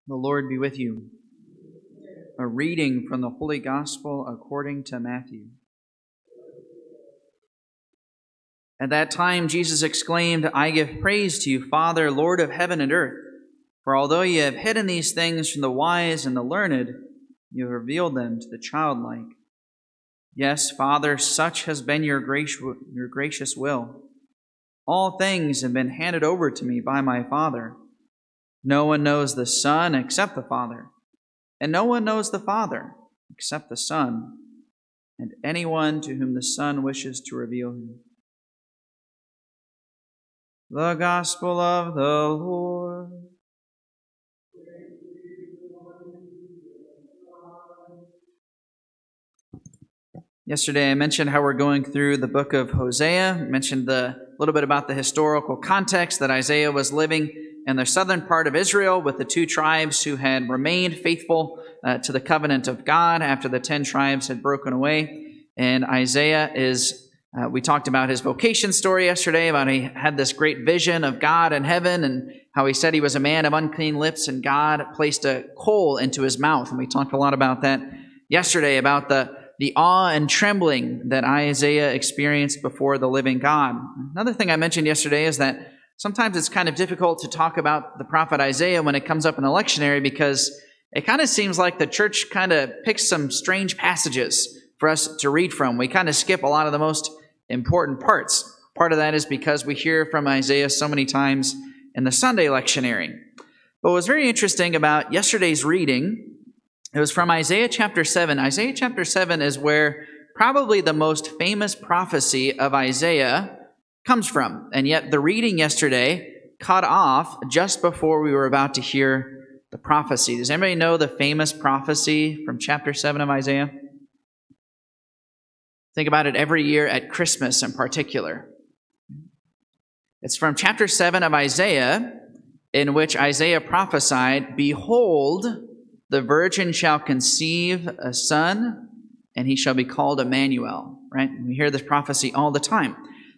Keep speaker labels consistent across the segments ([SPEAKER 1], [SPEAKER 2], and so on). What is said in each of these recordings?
[SPEAKER 1] The Lord be with you. A reading from the Holy Gospel according to Matthew. At that time Jesus exclaimed, "I give praise to you, Father, Lord of heaven and earth. For although you have hidden these things from the wise and the learned, you have revealed them to the childlike. Yes, Father, such has been your gracious will. All things have been handed over to me by my Father. No one knows the Son except the Father, and no one knows the Father except the Son, and anyone to whom the Son wishes to reveal him." The Gospel of the Lord. Yesterday I mentioned how we're going through the book of Hosea. I mentioned a little bit about the historical context that Isaiah was living in the southern part of Israel with the 2 tribes who had remained faithful to the covenant of God after the 10 tribes had broken away. And Isaiah we talked about his vocation story yesterday, about he had this great vision of God in heaven and how he said he was a man of unclean lips and God placed a coal into his mouth. And we talked a lot about that yesterday, about the awe and trembling that Isaiah experienced before the living God. Another thing I mentioned yesterday is that sometimes it's kind of difficult to talk about the prophet Isaiah when it comes up in the lectionary because it kind of seems like the church kind of picks some strange passages for us to read from. We kind of skip a lot of the most important parts. Part of that is because we hear from Isaiah so many times in the Sunday lectionary. But what was very interesting about yesterday's reading, it was from Isaiah chapter 7. Isaiah chapter 7 is where probably the most famous prophecy of Isaiah comes from. And yet the reading yesterday cut off just before we were about to hear the prophecy. Does anybody know the famous prophecy from chapter 7 of Isaiah? Think about it every year at Christmas in particular. It's from chapter 7 of Isaiah, in which Isaiah prophesied, "Behold, the virgin shall conceive a son, and he shall be called Emmanuel." Right? We hear this prophecy all the time.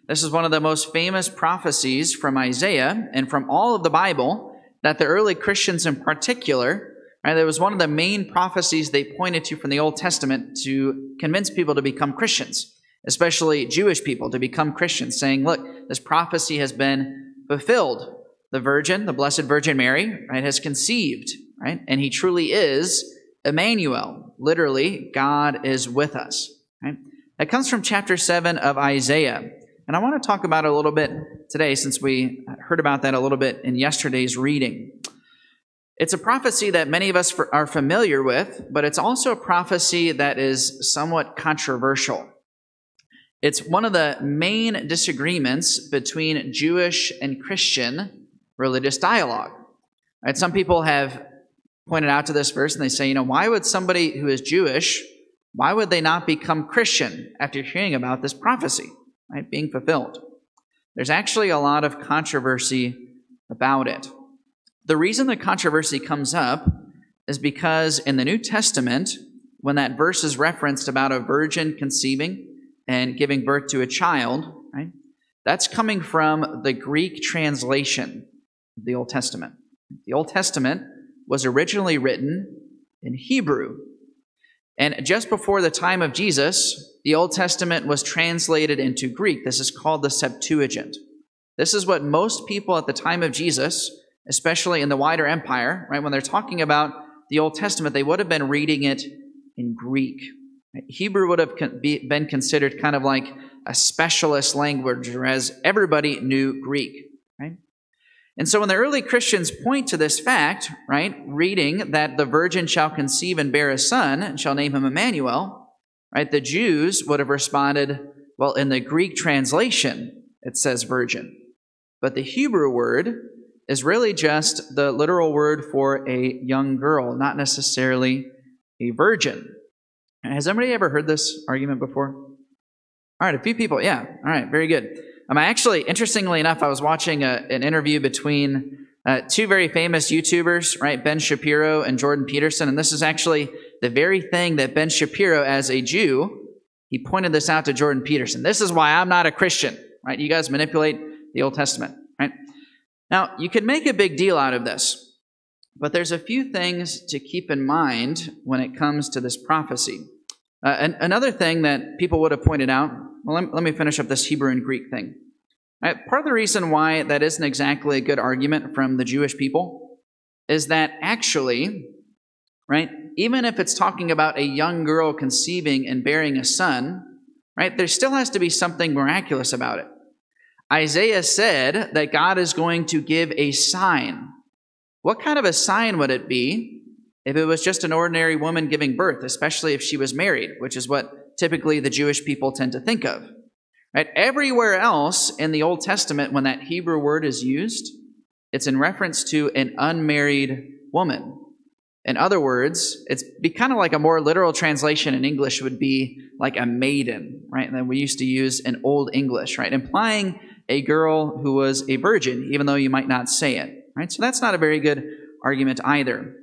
[SPEAKER 1] This is one of the most famous prophecies from Isaiah and from all of the Bible that the early Christians in particular, right, it was one of the main prophecies they pointed to from the Old Testament to convince people to become Christians, especially Jewish people to become Christians, saying, look, this prophecy has been fulfilled. The virgin, the Blessed Virgin Mary, right, has conceived, right? And he truly is Emmanuel. Literally, God is with us, right? That comes from chapter 7 of Isaiah. And I want to talk about it a little bit today since we heard about that a little bit in yesterday's reading. It's a prophecy that many of us are familiar with, but it's also a prophecy that is somewhat controversial. It's one of the main disagreements between Jewish and Christian religious dialogue. Right? Some people have pointed out to this verse and they say, why would somebody who is Jewish, why would they not become Christian after hearing about this prophecy, right, being fulfilled? There's actually a lot of controversy about it. The reason the controversy comes up is because in the New Testament, when that verse is referenced about a virgin conceiving and giving birth to a child, right, that's coming from the Greek translation of the Old Testament. The Old Testament was originally written in Hebrew. And just before the time of Jesus, the Old Testament was translated into Greek. This is called the Septuagint. This is what most people at the time of Jesus, especially in the wider empire, right, when they're talking about the Old Testament, they would have been reading it in Greek. Hebrew would have been considered kind of like a specialist language, whereas everybody knew Greek, right? And so when the early Christians point to this fact, right, reading that the virgin shall conceive and bear a son and shall name him Emmanuel, right, the Jews would have responded, well, in the Greek translation, it says virgin. But the Hebrew word is really just the literal word for a young girl, not necessarily a virgin. Has anybody ever heard this argument before? All right, a few people, yeah. All right, very good. Actually, interestingly enough, I was watching an interview between 2 very famous YouTubers, right, Ben Shapiro and Jordan Peterson, and this is actually the very thing that Ben Shapiro, as a Jew, he pointed this out to Jordan Peterson. This is why I'm not a Christian, right? You guys manipulate the Old Testament, right? Now, you could make a big deal out of this. But there's a few things to keep in mind when it comes to this prophecy. Another thing that people would have pointed out, well, let me finish up this Hebrew and Greek thing. Part of the reason why that isn't exactly a good argument from the Jewish people is that actually, right, even if it's talking about a young girl conceiving and bearing a son, right, there still has to be something miraculous about it. Isaiah said that God is going to give a sign. What kind of a sign would it be if it was just an ordinary woman giving birth, especially if she was married, which is what typically the Jewish people tend to think of? Right? Everywhere else in the Old Testament, when that Hebrew word is used, it's in reference to an unmarried woman. In other words, it's be kind of like a more literal translation in English would be like a maiden, right? And then we used to use in Old English, right? Implying a girl who was a virgin, even though you might not say it, right? So that's not a very good argument either.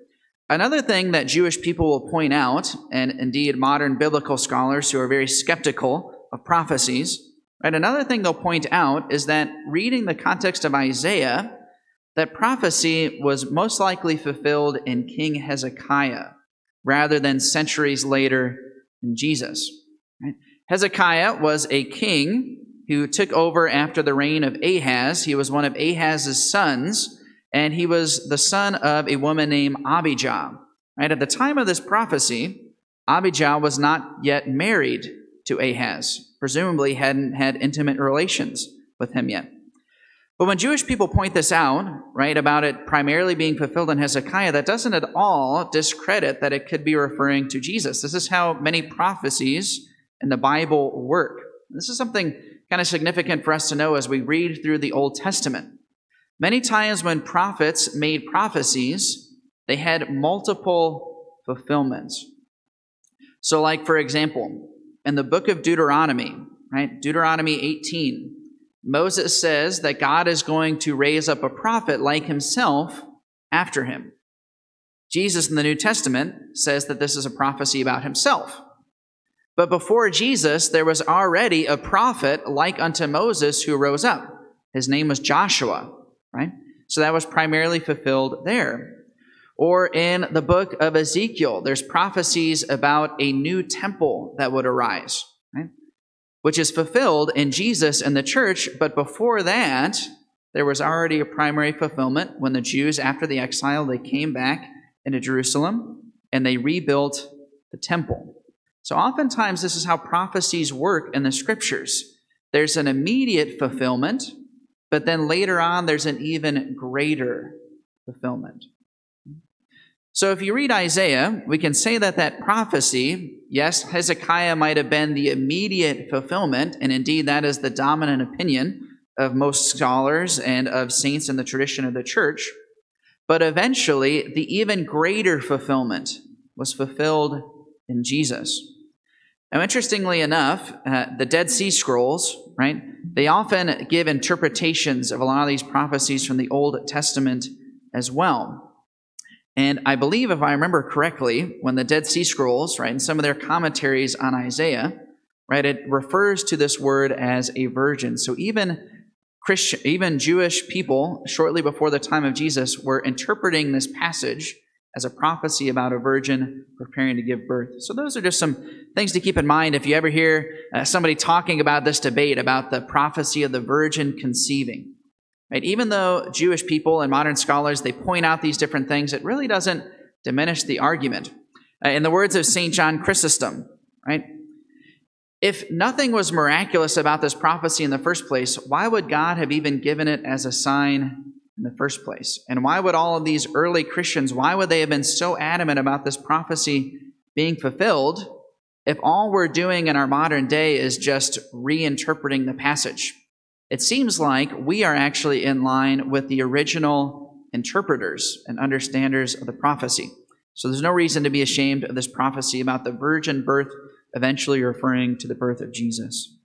[SPEAKER 1] Another thing that Jewish people will point out, and indeed modern biblical scholars who are very skeptical of prophecies, right? Another thing they'll point out is that reading the context of Isaiah, that prophecy was most likely fulfilled in King Hezekiah rather than centuries later in Jesus. Right? Hezekiah was a king who took over after the reign of Ahaz. He was one of Ahaz's sons, and he was the son of a woman named Abijah. Right? At the time of this prophecy, Abijah was not yet married to Ahaz, presumably hadn't had intimate relations with him yet. But when Jewish people point this out, right, about it primarily being fulfilled in Hezekiah, that doesn't at all discredit that it could be referring to Jesus. This is how many prophecies in the Bible work. This is something kind of significant for us to know as we read through the Old Testament. Many times when prophets made prophecies, they had multiple fulfillments. So like, for example, in the book of Deuteronomy, right, Deuteronomy 18, Moses says that God is going to raise up a prophet like himself after him. Jesus in the New Testament says that this is a prophecy about himself. But before Jesus, there was already a prophet like unto Moses who rose up. His name was Joshua, right? So that was primarily fulfilled there. Or in the book of Ezekiel, there's prophecies about a new temple that would arise, right? Which is fulfilled in Jesus and the church, but before that, there was already a primary fulfillment when the Jews, after the exile, they came back into Jerusalem and they rebuilt the temple. So oftentimes this is how prophecies work in the scriptures. There's an immediate fulfillment, but then later on there's an even greater fulfillment. So if you read Isaiah, we can say that that prophecy, yes, Hezekiah might have been the immediate fulfillment, and indeed that is the dominant opinion of most scholars and of saints in the tradition of the church, but eventually the even greater fulfillment was fulfilled in Jesus. Now, interestingly enough, the Dead Sea Scrolls, right, they often give interpretations of a lot of these prophecies from the Old Testament as well. And I believe, if I remember correctly, when the Dead Sea Scrolls, right, in some of their commentaries on Isaiah, right, it refers to this word as a virgin. So even Jewish people, shortly before the time of Jesus, were interpreting this passage as a prophecy about a virgin preparing to give birth. So those are just some things to keep in mind if you ever hear somebody talking about this debate about the prophecy of the virgin conceiving. Right? Even though Jewish people and modern scholars, they point out these different things, it really doesn't diminish the argument. In the words of St. John Chrysostom, right? If nothing was miraculous about this prophecy in the first place, why would God have even given it as a sign in the first place? And why would all of these early Christians, why would they have been so adamant about this prophecy being fulfilled if all we're doing in our modern day is just reinterpreting the passage? It seems like we are actually in line with the original interpreters and understanders of the prophecy. So there's no reason to be ashamed of this prophecy about the virgin birth, eventually referring to the birth of Jesus.